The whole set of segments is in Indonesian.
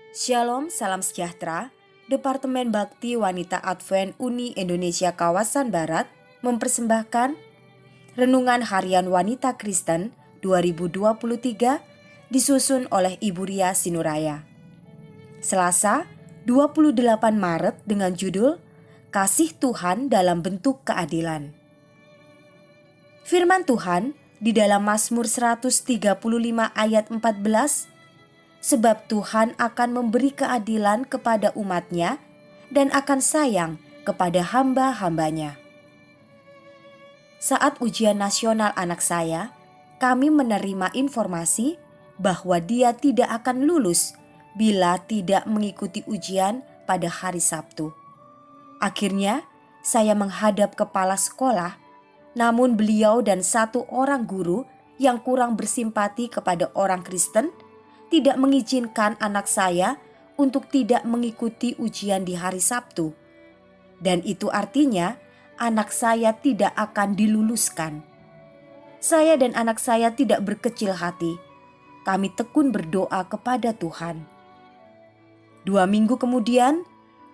Shalom, salam sejahtera. Departemen Bakti Wanita Advent Uni Indonesia Kawasan Barat mempersembahkan Renungan Harian Wanita Kristen 2023 disusun oleh Ibu Ria Sinuraya. Selasa, 28 Maret dengan judul Kasih Tuhan dalam bentuk keadilan. Firman Tuhan di dalam Mazmur 135 ayat 14, sebab Tuhan akan memberi keadilan kepada umat-Nya dan akan sayang kepada hamba-hambanya. Saat ujian nasional anak saya, kami menerima informasi bahwa dia tidak akan lulus bila tidak mengikuti ujian pada hari Sabtu. Akhirnya, saya menghadap kepala sekolah, namun beliau dan satu orang guru yang kurang bersimpati kepada orang Kristen tidak mengizinkan anak saya untuk tidak mengikuti ujian di hari Sabtu. Dan itu artinya anak saya tidak akan diluluskan. Saya dan anak saya tidak berkecil hati. Kami tekun berdoa kepada Tuhan. 2 minggu kemudian,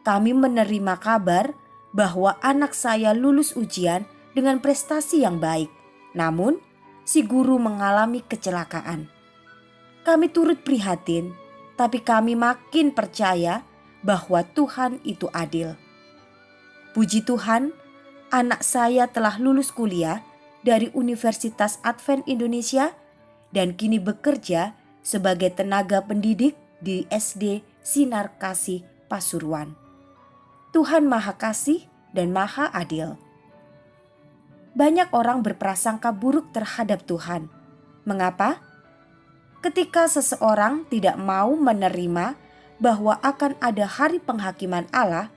kami menerima kabar bahwa anak saya lulus ujian dengan prestasi yang baik. Namun, si guru mengalami kecelakaan. Kami turut prihatin, tapi kami makin percaya bahwa Tuhan itu adil. Puji Tuhan, anak saya telah lulus kuliah dari Universitas Advent Indonesia dan kini bekerja sebagai tenaga pendidik di SD Sinar Kasih Pasuruan. Tuhan Maha Kasih dan Maha Adil. Banyak orang berprasangka buruk terhadap Tuhan. Mengapa? Ketika seseorang tidak mau menerima bahwa akan ada hari penghakiman Allah,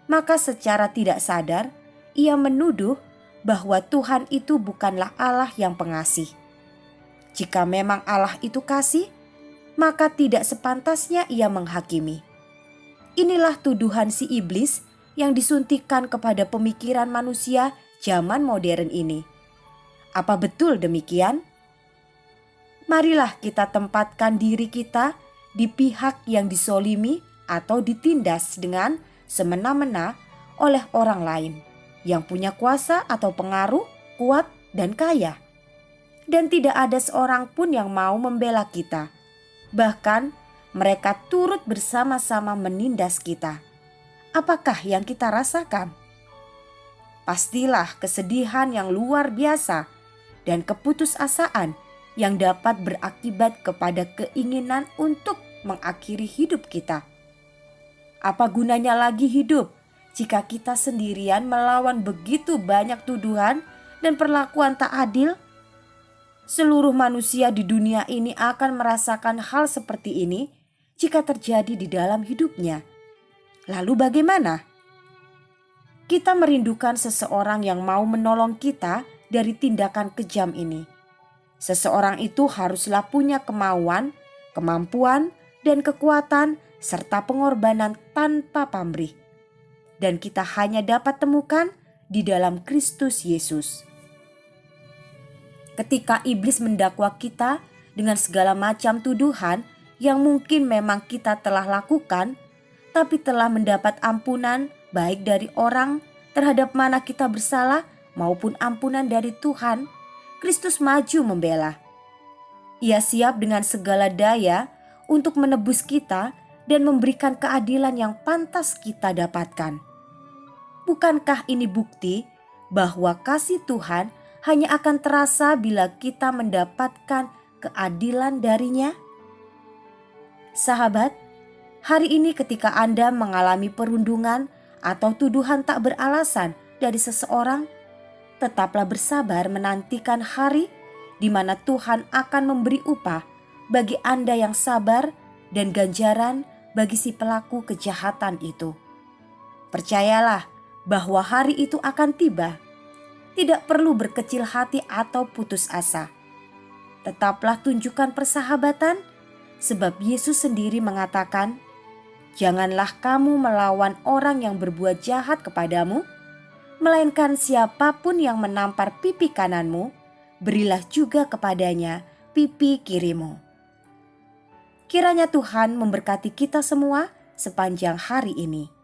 maka secara tidak sadar ia menuduh bahwa Tuhan itu bukanlah Allah yang pengasih. Jika memang Allah itu kasih, maka tidak sepantasnya ia menghakimi. Inilah tuduhan si iblis yang disuntikkan kepada pemikiran manusia zaman modern ini. Apa betul demikian? Marilah kita tempatkan diri kita di pihak yang disolimi atau ditindas dengan semena-mena oleh orang lain yang punya kuasa atau pengaruh, kuat dan kaya. Dan tidak ada seorang pun yang mau membela kita. Bahkan mereka turut bersama-sama menindas kita. Apakah yang kita rasakan? Pastilah kesedihan yang luar biasa dan keputusasaan yang dapat berakibat kepada keinginan untuk mengakhiri hidup kita. Apa gunanya lagi hidup jika kita sendirian melawan begitu banyak tuduhan dan perlakuan tak adil? Seluruh manusia di dunia ini akan merasakan hal seperti ini jika terjadi di dalam hidupnya. Lalu bagaimana? Kita merindukan seseorang yang mau menolong kita dari tindakan kejam ini. Seseorang itu haruslah punya kemauan, kemampuan, dan kekuatan serta pengorbanan tanpa pamrih. Dan kita hanya dapat temukan di dalam Kristus Yesus. Ketika iblis mendakwa kita dengan segala macam tuduhan yang mungkin memang kita telah lakukan, tapi telah mendapat ampunan baik dari orang terhadap mana kita bersalah maupun ampunan dari Tuhan, Kristus maju membela. Ia siap dengan segala daya untuk menebus kita dan memberikan keadilan yang pantas kita dapatkan. Bukankah ini bukti bahwa kasih Tuhan hanya akan terasa bila kita mendapatkan keadilan darinya? Sahabat, hari ini ketika Anda mengalami perundungan atau tuduhan tak beralasan dari seseorang, tetaplah bersabar menantikan hari di mana Tuhan akan memberi upah bagi Anda yang sabar dan ganjaran bagi si pelaku kejahatan itu. Percayalah bahwa hari itu akan tiba. Tidak perlu berkecil hati atau putus asa. Tetaplah tunjukkan persahabatan, sebab Yesus sendiri mengatakan, "Janganlah kamu melawan orang yang berbuat jahat kepadamu, melainkan siapapun yang menampar pipi kananmu, berilah juga kepadanya pipi kirimu." Kiranya Tuhan memberkati kita semua sepanjang hari ini.